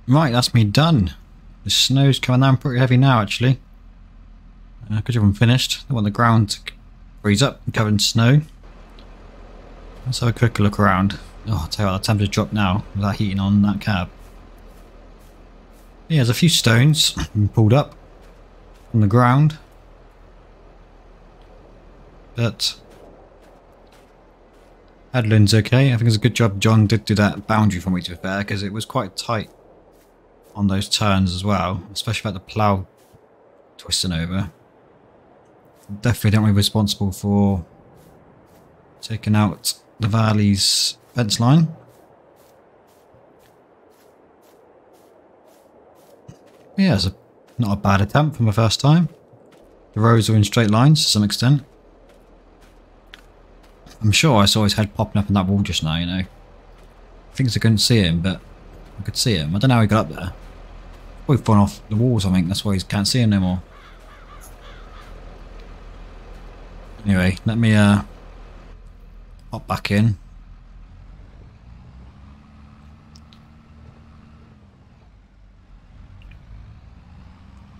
Right, that's me done. The snow's coming down pretty heavy now, actually. Good job I'm finished. I want the ground to freeze up and cover in snow. Let's have a quick look around. Oh, I'll tell you what, the temperature dropped now without heating on that cab. Yeah, there's a few stones pulled up from the ground. But handling's okay. I think it's a good job John did do that boundary for me, to be fair, because it was quite tight on those turns as well, especially about the plough twisting over. Definitely don't be responsible for taking out the valley's fence line. Yeah, it's not a bad attempt for my first time. The rows are in straight lines to some extent. I'm sure I saw his head popping up in that wall just now, you know. Things I couldn't see him, but I could see him. I don't know how he got up there. Probably fallen off the wall or something, that's why he can't see him no more. Anyway, let me hop back in.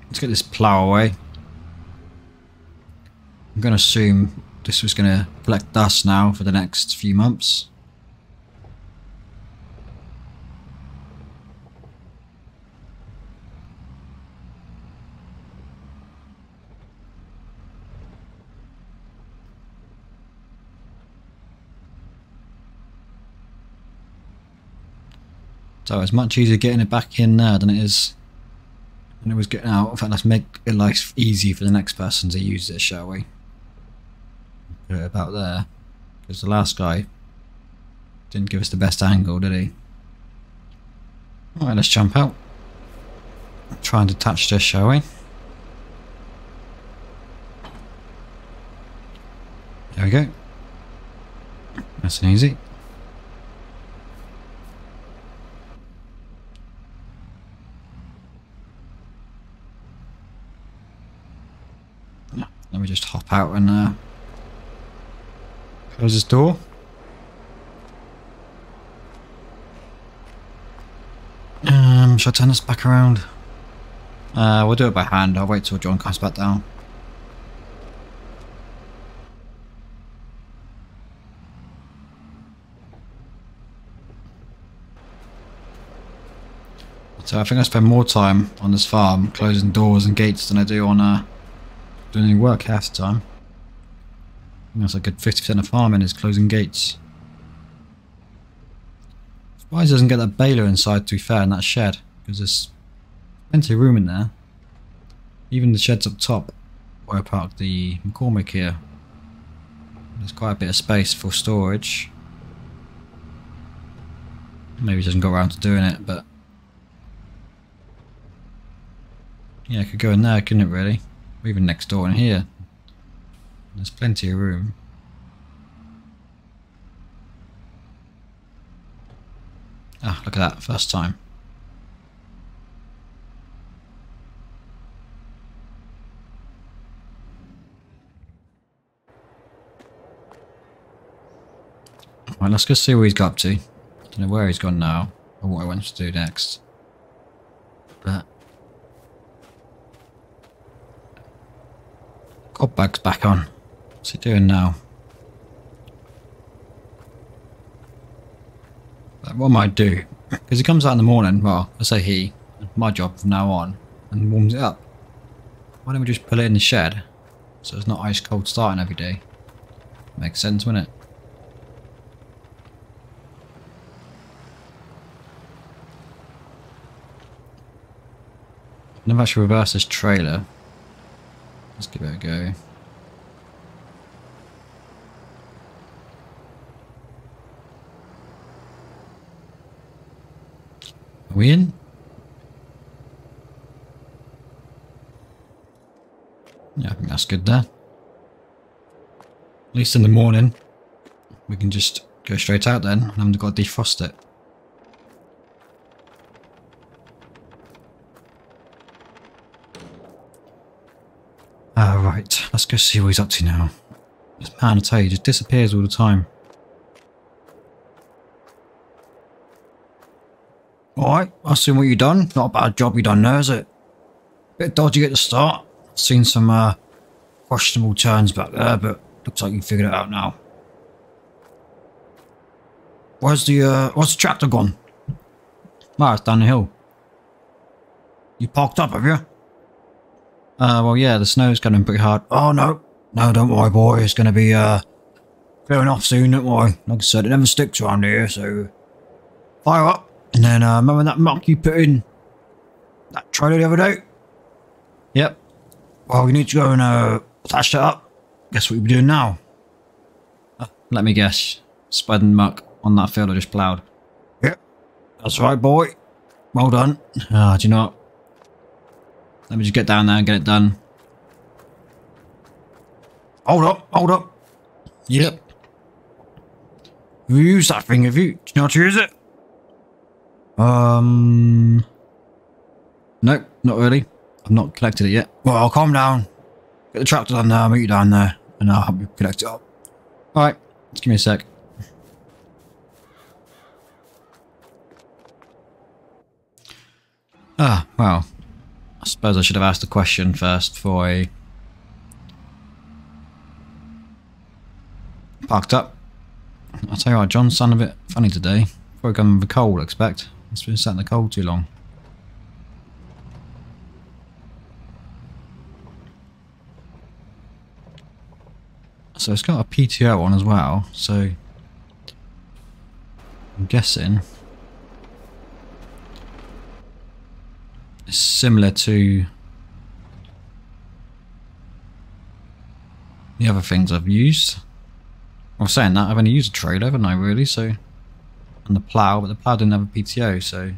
Let's get this plough away. I'm going to assume this was going to collect dust now for the next few months. So it's much easier getting it back in there than it is when it was getting out. In fact, let's make it life easy for the next person to use this, shall we? Put it about there, because the last guy didn't give us the best angle, did he? Alright, let's jump out. Try and detach this, shall we? There we go. Nice and easy. Let me just hop out and close this door. Shall I turn this back around? We'll do it by hand. I'll wait till John comes back down. So I think I spend more time on this farm closing doors and gates than I do on doing any work half the time. I think that's a good 50% of farming is closing gates. Surprised he doesn't get that baler inside, to be fair, in that shed, because there's plenty of room in there. Even the sheds up top where I parked the McCormick here, there's quite a bit of space for storage. Maybe he doesn't go around to doing it, but yeah, it could go in there, couldn't it, really? Or even next door in here. There's plenty of room. Ah, look at that, first time. Right, let's go see what he's got up to. Don't know where he's gone now, or what I want to do next. But Cobback's back on. What's he doing now? But what I might do, because he comes out in the morning, well, I say he, my job from now on, and warms it up. Why don't we just put it in the shed, so it's not ice cold starting every day? Makes sense, wouldn't it? I've never actually reversed this trailer. Let's give it a go. Are we in? Yeah, I think that's good there. At least in the morning, we can just go straight out then, and I haven't got to defrost it. Right, let's go see what he's up to now. This man, I tell you, just disappears all the time. Alright, I I've seen what you done. Not a bad job you done there, is it? Bit dodgy at the start. Seen some questionable turns back there, but looks like you figured it out now. What's the tractor gone? Oh, it's down the hill. You parked up, have you? Well, yeah, the snow's coming pretty hard. Oh, no. No, don't worry, boy. It's going to be, clearing off soon, don't worry. Like I said, it never sticks around here, so... Fire up. And then, remember that muck you put in that trailer the other day? Yep. Well, you need to go and, attach that up. Guess what you'll be doing now? Let me guess. Spreading muck on that field I just ploughed. Yep. That's right, boy. Well done. Do you know what? Let me just get down there and get it done. Hold up, hold up. Yep. You use that thing, have you? Do you know how to use it? Nope, not really. I've not collected it yet. Well, I'll calm down. Get the tractor down there, I'll meet you down there, and I'll help you connect it up. Alright, just give me a sec. Well. I suppose I should have asked the question first before I parked up. I'll tell you what, John's sounded a bit funny today. Probably gone with the cold, I expect. It's been sat in the cold too long. So it's got a PTO on as well, so I'm guessing it's similar to the other things I've used. Well, saying that, I've only used a trailer, haven't I, really? So, and the plough, but the plough didn't have a PTO, so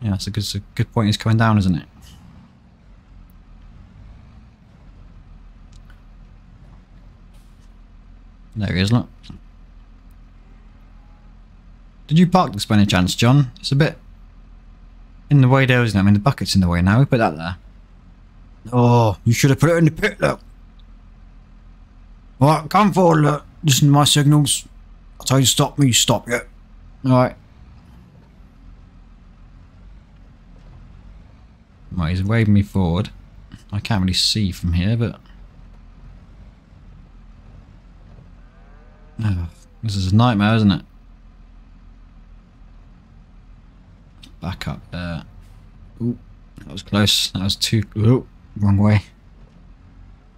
yeah, it's a good point. It's coming down, isn't it? There he is, look. Did you park this by any chance, John? It's a bit in the way there, isn't it? I mean, the bucket's in the way now. We put that there. Oh, you should have put it in the pit, look. Alright, come forward, look. Listen to my signals. I'll tell you to stop me, you stop, yeah. Alright. Right, he's waving me forward. I can't really see from here, but... Oh, this is a nightmare, isn't it? Back up there. Ooh, that was close. That was too... Ooh, wrong way.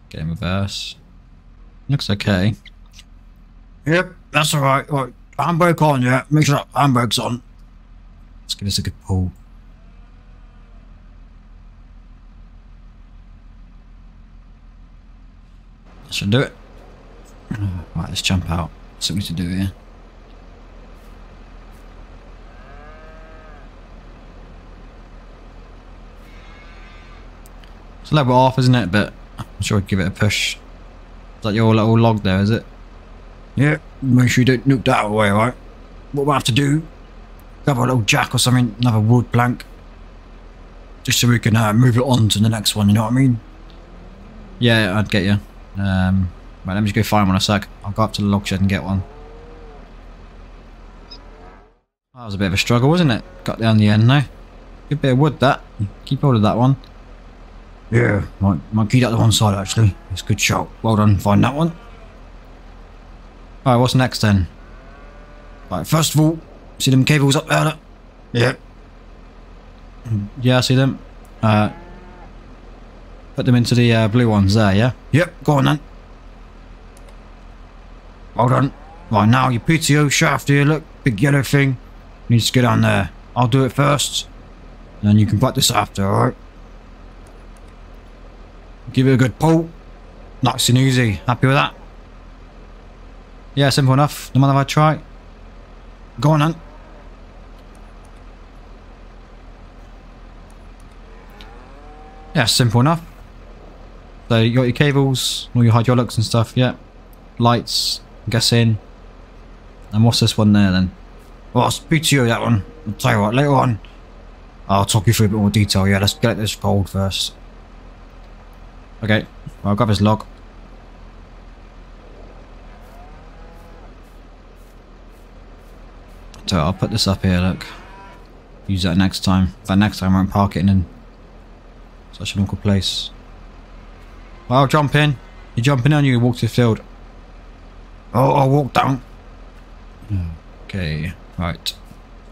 Get in reverse. Looks okay. Yep, that's alright. Right, handbrake on, yeah. Make sure that handbrake's on. Let's give this a good pull. That should do it. Right, let's jump out. Something to do here. It's a little bit off, isn't it? But I'm sure I'd give it a push. Is that your little log there, is it? Yeah, make sure you don't nuke that away, right? What we'll have to do, grab a little jack or something, another wood plank, just so we can move it on to the next one, you know what I mean? Yeah, I'd get you. Right, let me just go find one a sec. I'll go up to the log shed and get one. That was a bit of a struggle, wasn't it? Got down the end now. Good bit of wood, that. Keep hold of that one. Yeah, might keep that to one side actually. It's a good shot. Well done, find that one. Alright, what's next then? Right, first of all, see them cables up there? Yeah. Yeah, I see them. Put them into the blue ones there, yeah? Yep, go on then. Well done. Right, now your PTO shaft here, look, big yellow thing. Needs to get on there. I'll do it first. And then you can put this after, alright? Give it a good pull. Nice and easy. Happy with that? Yeah, simple enough. No matter if I try. Go on then. Yeah, simple enough. So you got your cables, all your hydraulics and stuff, yeah. Lights, I'm guessing. And what's this one there then? Well, I'll speak to you that one. I'll tell you what, later on I'll talk you through a bit more detail. Yeah, let's get this cold first. Okay, well, I'll grab his log. So I'll put this up here, look. use that next time. That next time I won't park it in such an awkward place. Well, jump in. You're jumping in, you walk to the field. Oh, I'll walk down. Okay, right.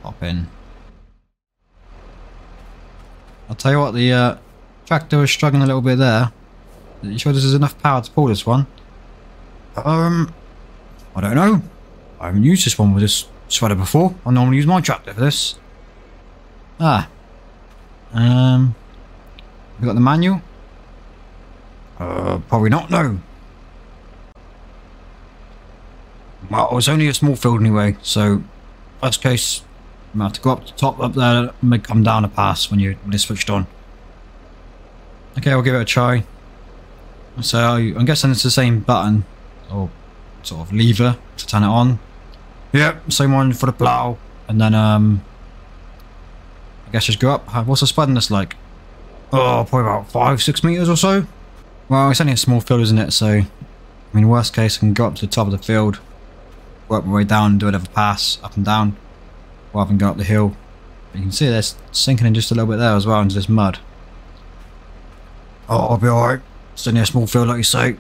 Hop in. I'll tell you what, the tractor was struggling a little bit there. Are you sure this is enough power to pull this one? I don't know. I haven't used this one with this spreader before. I normally use my tractor for this. Ah. We got the manual? Probably not, no. Well, it's only a small field anyway, so worst case, you might have to go up to the top up there and may come down a pass when it's switched on. Okay, we'll give it a try. So I'm guessing it's the same button or sort of lever to turn it on. Yep, same one for the plow, and then I guess just go up. What's the spread in this like? Oh, probably about 5-6 meters or so. Well, it's only a small field, isn't it? So, I mean, worst case, I can go up to the top of the field, work my way down, and do another pass up and down, rather than go up the hill. But you can see it's sinking in just a little bit there as well into this mud. Oh, I'll be alright. It's only a small field, like you say.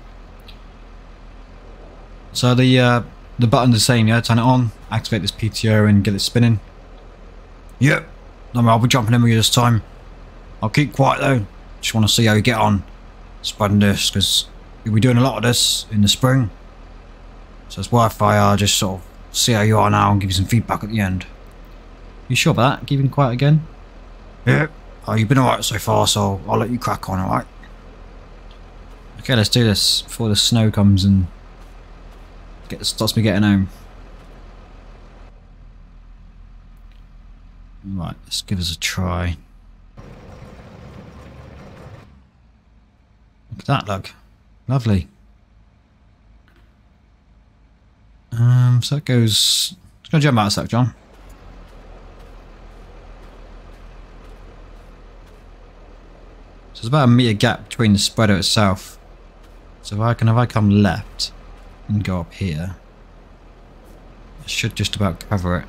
So the button's the same, yeah? Turn it on, activate this PTO, and get it spinning. Yep. I'll be jumping in with you this time. I'll keep quiet though. Just want to see how you get on spreading this, because we'll be doing a lot of this in the spring. So it's worth I just sort of see how you are now and give you some feedback at the end. You sure about that? Keeping quiet again? Yep. Oh, you've been alright so far, so I'll let you crack on, alright? Okay, let's do this before the snow comes and stops me getting home. Right, let's give this a try. Look at that, look. Lovely. So it goes... It's going to jump out a sec, John. So there's about a metre gap between the spreader itself. So if I come left and go up here, I should just about cover it.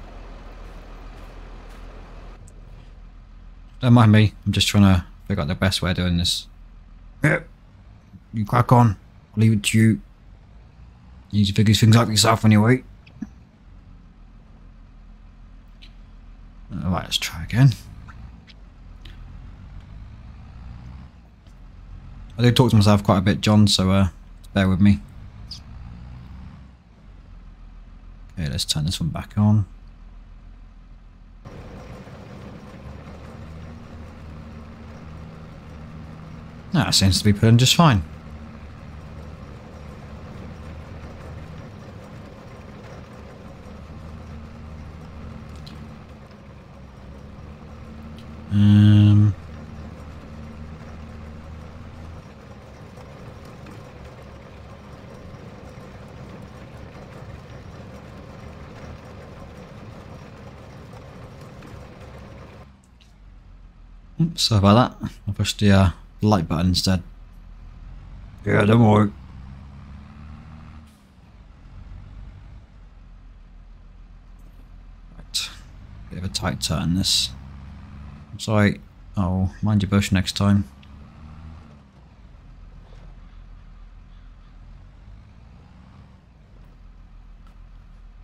Don't mind me, I'm just trying to figure out the best way of doing this. Yep. You crack on. I'll leave it to you. You need to figure things out yourself anyway. Alright, let's try again. I do talk to myself quite a bit, John, so bear with me. Okay, let's turn this one back on. That seems to be putting just fine. Sorry about that. I pushed the light button instead. Yeah, don't worry. Right. Bit of a tight turn this. I'm sorry. Oh, mind your bush next time.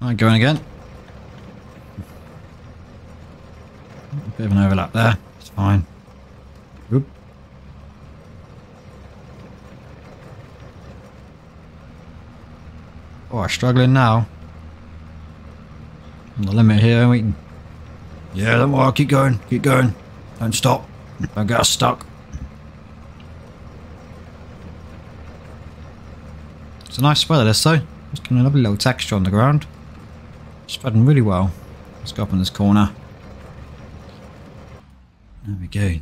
Alright, going again. A bit of an overlap there. It's fine. Oop. Oh, I'm struggling now. On the limit here, we can... Yeah, don't worry, keep going, keep going. Don't stop. Don't get us stuck. It's a nice spreader this though. It's getting a lovely little texture on the ground. Spreading really well. Let's go up in this corner. There we go.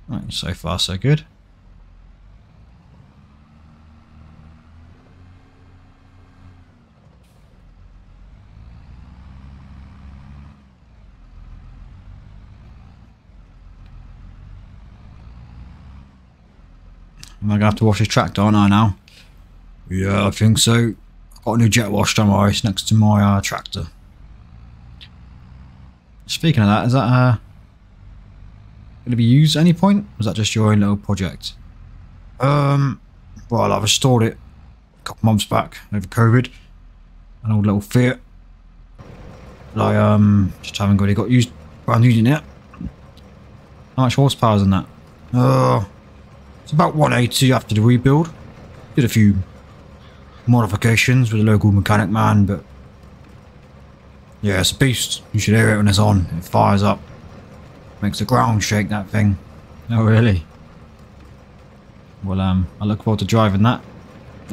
Right, so far so good. Am I going to have to wash this tractor, aren't I now? Yeah, I think so. I've got a new jet wash, don't worry. It's next to my tractor. Speaking of that, is that going to be used at any point? Or was that just your own little project? Well, I restored it a couple months back over COVID. An old little Fiat. I just haven't really got used around using it. How much horsepower is in that? It's about 180 after the rebuild. Did a few modifications with a local mechanic man, but yeah, it's a beast. You should hear it when it's on. It fires up. Makes the ground shake, that thing. Oh, really? Well, I look forward to driving that.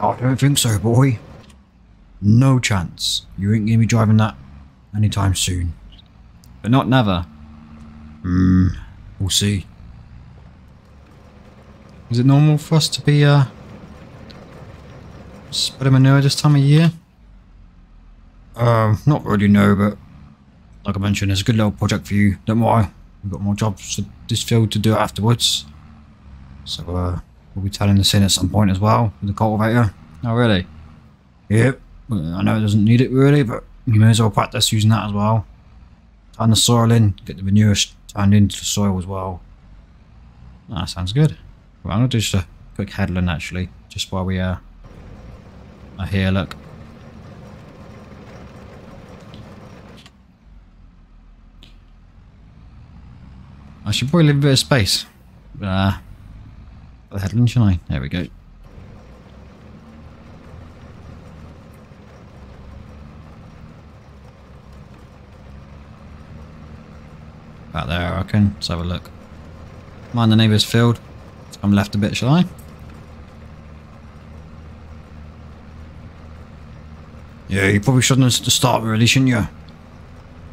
I don't think so, boy. No chance. You ain't gonna be driving that anytime soon. But not never. We'll see. Is it normal for us to be, spreading manure this time of year? Not really, no, but like I mentioned, it's a good little project for you. Don't worry, we've got more jobs for this field to do afterwards. So, we'll be telling this in at some point as well, with the cultivator. Oh, really? Yep. I know it doesn't need it really, but you may as well practice using that as well. Turn the soil in, get the manure turned into the soil as well. That sounds good. Well, I'm going to do just a quick headland actually, just while we are here, look. I should probably leave a bit of space for the headland, shouldn't I? There we go. About there, I reckon. Let's have a look. Mind the neighbour's field. I'm left a bit, shall I? Yeah, you probably shouldn't have to start really, shouldn't you?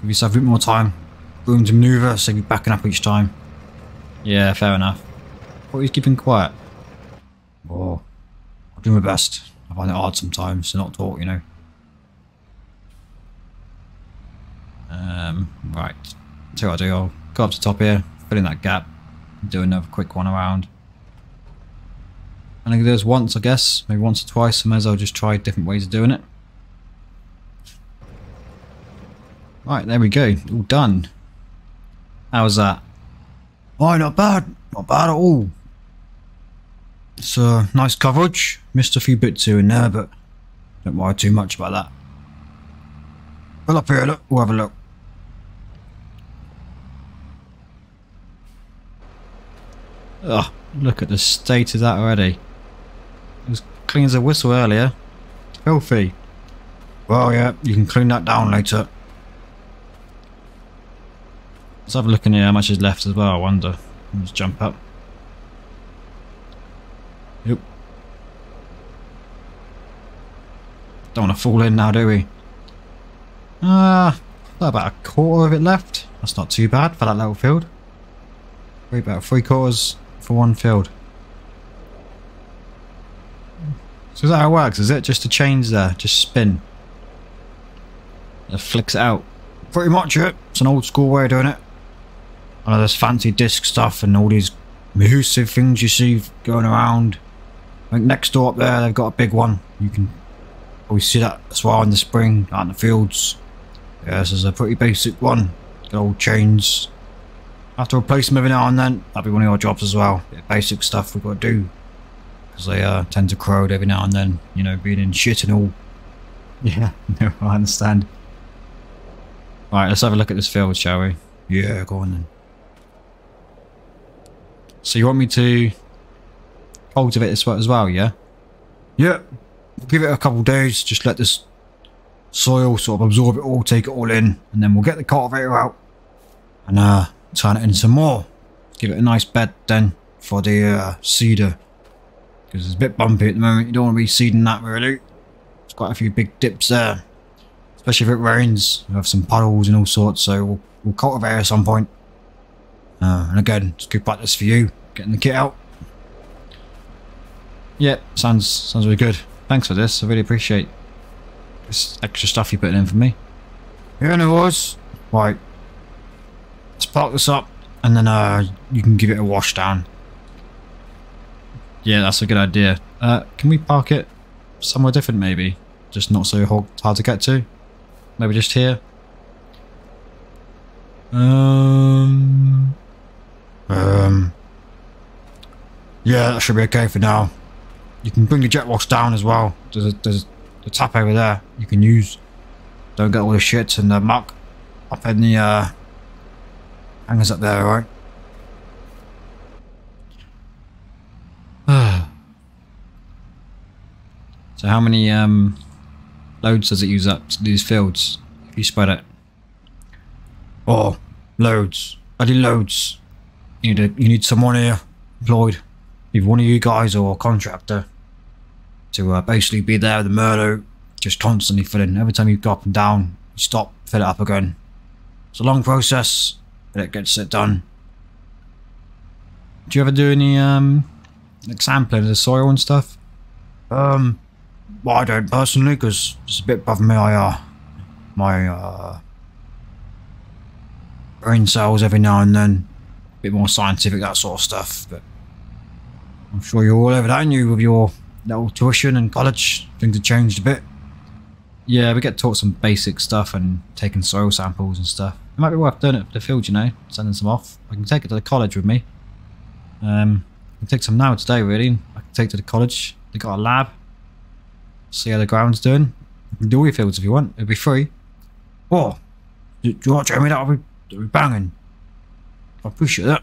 Give yourself a bit more time. Room to manoeuvre, so you're backing up each time. Yeah, fair enough. What are you keeping quiet? Oh, I'll do my best. I find it hard sometimes to not talk, you know. Right. So what I'll do, I'll go up to the top here, fill in that gap, do another quick one around. And I can do this once, I guess, maybe once or twice. I may as well just try different ways of doing it. Right, there we go, all done. How's that? Oh, not bad, not bad at all. It's nice coverage. Missed a few bits here and there, but don't worry too much about that. Pull up here, look, we'll have a look. Oh, look at the state of that already. It was clean as a whistle earlier. Filthy. Well, yeah, you can clean that down later. Let's have a look in here how much is left as well, I wonder. Let's jump up. Yep. Don't want to fall in now, do we? About a quarter of it left. That's not too bad for that little field. Probably about 3/4 for one field. So is that how it works? Is it just a change there? Just spin? It flicks it out. Pretty much it. It's an old school way of doing it. I know there's fancy disc stuff and all these massive things you see going around. I think next door up there they've got a big one. You can always see that as well in the spring out in the fields. Yeah, this is a pretty basic one. Good old chains. Have to replace them every now and then. That'll be one of your jobs as well. Bit of basic stuff we've got to do. Because they tend to corrode every now and then. You know, being in shit and all. Yeah, no, I understand. Right, let's have a look at this field, shall we? Yeah, go on then. So you want me to cultivate this as well, yeah? Yeah. Give it a couple of days, just let this soil sort of absorb it all, take it all in, and then we'll get the cultivator out and turn it into some more. Give it a nice bed then for the seeder, because it's a bit bumpy at the moment. You don't want to be seeding that really. There's quite a few big dips there, especially if it rains. We have some puddles and all sorts, so we'll cultivate at some point. And again, it's good practice for you, getting the kit out. Yeah, sounds really good. Thanks for this, I really appreciate this extra stuff you're putting in for me. Yeah, no worries. Right, let's park this up and then you can give it a wash down. Yeah, that's a good idea. Can we park it somewhere different maybe? Just not so hard to get to? Maybe just here? Yeah, that should be okay for now. You can bring the jet wash down as well. There's a tap over there you can use. Don't get all the shit and the muck up in the hangers up there, alright? So how many loads does it use up to these fields if you spread it? Oh, loads. Bloody loads. You need someone here employed, either one of you guys or a contractor, to basically be there with the Merlot, just constantly filling. Every time you go up and down, you stop, fill it up again. It's a long process, but it gets it done. Do you ever do any like sampling of the soil and stuff? Well, I don't personally, because it's a bit above my brain cells every now and then. A bit more scientific, that sort of stuff, but I'm sure you're all over that, aren't you, with your little tuition in college? Things have changed a bit. Yeah, we get taught some basic stuff and taking soil samples and stuff. It might be worth doing it for the field, you know, sending some off. I can take it to the college with me. I can take some now today, really. I can take it to the college. They got a lab. See how the ground's doing. You can do all your fields if you want. It'll be free. Oh, do you want to tell me that'll be banging? I appreciate that.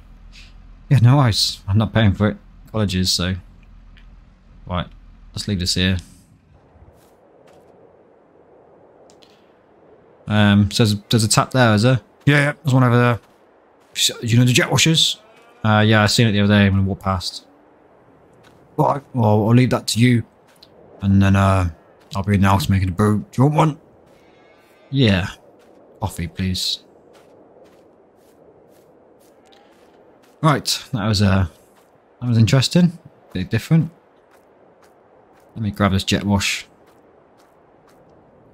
Yeah, no worries. I'm not paying for it. Colleges, so. Right, let's leave this here. So there's a tap there, is there? Yeah, there's one over there. Do you know the jet washers? Yeah, I seen it the other day when I walked past. Right, well, I'll leave that to you. And then I'll be in the house making a brew. Do you want one? Yeah. Coffee, please. Right, that was interesting. Bit different. Let me grab this jet wash.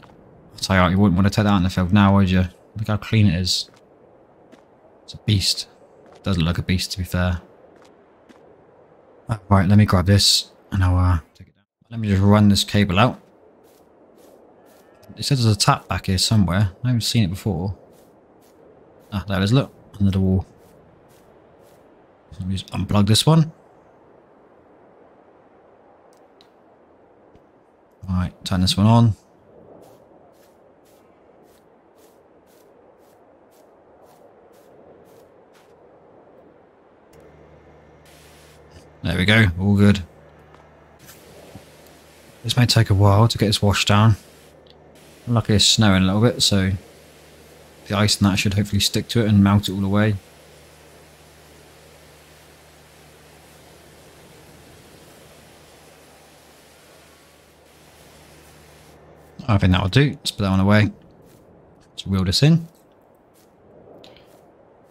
I'll tell you what, you wouldn't want to take that out in the field now, would you? Look how clean it is. It's a beast. It doesn't look a beast, to be fair. Right, let me grab this and I'll take it down. Let me just run this cable out. It says there's a tap back here somewhere. I haven't seen it before. Ah, there it is, look. Under the wall. Let me just unplug this one. Alright, turn this one on. There we go, all good. This may take a while to get this washed down. Luckily it's snowing a little bit, so the ice and that should hopefully stick to it and melt it all away. I think that'll do. Let's put that one away. Let's wheel this in.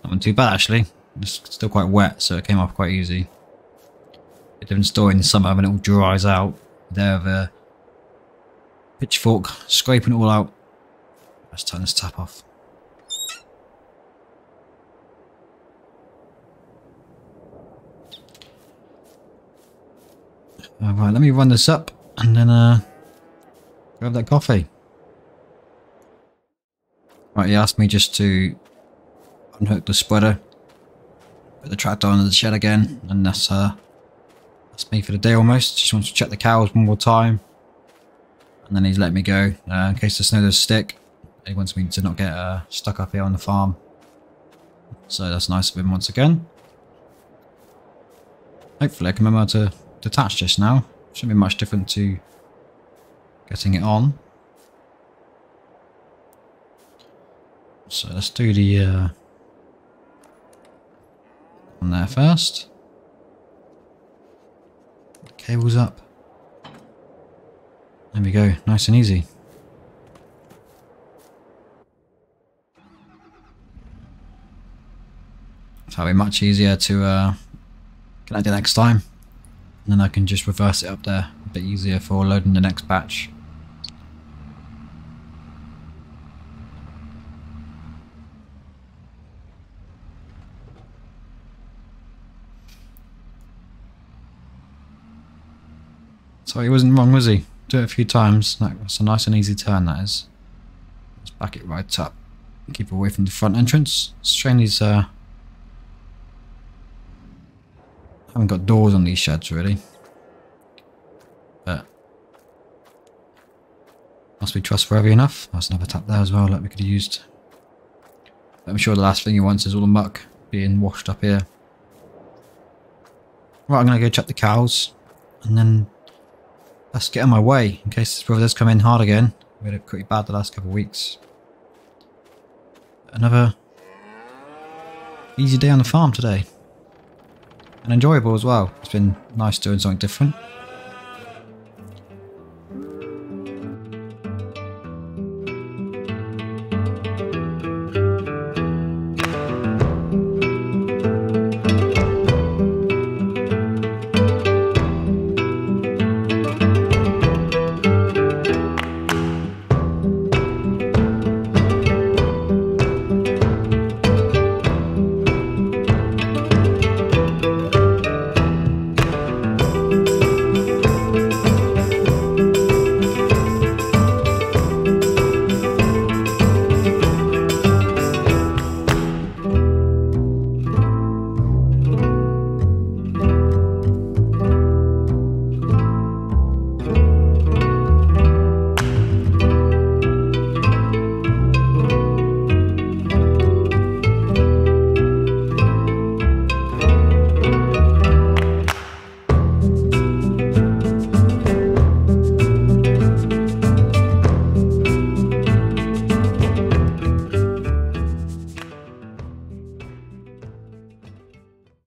Not one too bad actually. It's still quite wet, so it came off quite easy. Bit different story in the summer when it all dries out. There with a pitchfork scraping it all out. Let's turn this tap off. Alright, let me run this up and then grab that coffee. Right, he asked me just to unhook the spreader, put the tractor under the shed again, and that's me for the day almost. Just wants to check the cows one more time, and then he's letting me go in case the snow does stick. He wants me to not get stuck up here on the farm, so that's nice of him once again. Hopefully I can remember to detach this now. Shouldn't be much different to getting it on. So let's do the on there first. The cable's up. There we go, nice and easy. That'll be much easier to connect it next time. And then I can just reverse it up there. A bit easier for loading the next batch. So he wasn't wrong, was he? Do it a few times. That's a nice and easy turn, that is. Let's back it right up. Keep away from the front entrance. It's a shame these haven't got doors on these sheds really. But must be trustworthy enough. That's another tap there as well that we could have used. But I'm sure the last thing he wants is all the muck being washed up here. Right, I'm going to go check the cows. And then let's get on my way in case this weather does come in hard again. We had it pretty bad the last couple of weeks. Another easy day on the farm today. And enjoyable as well. It's been nice doing something different.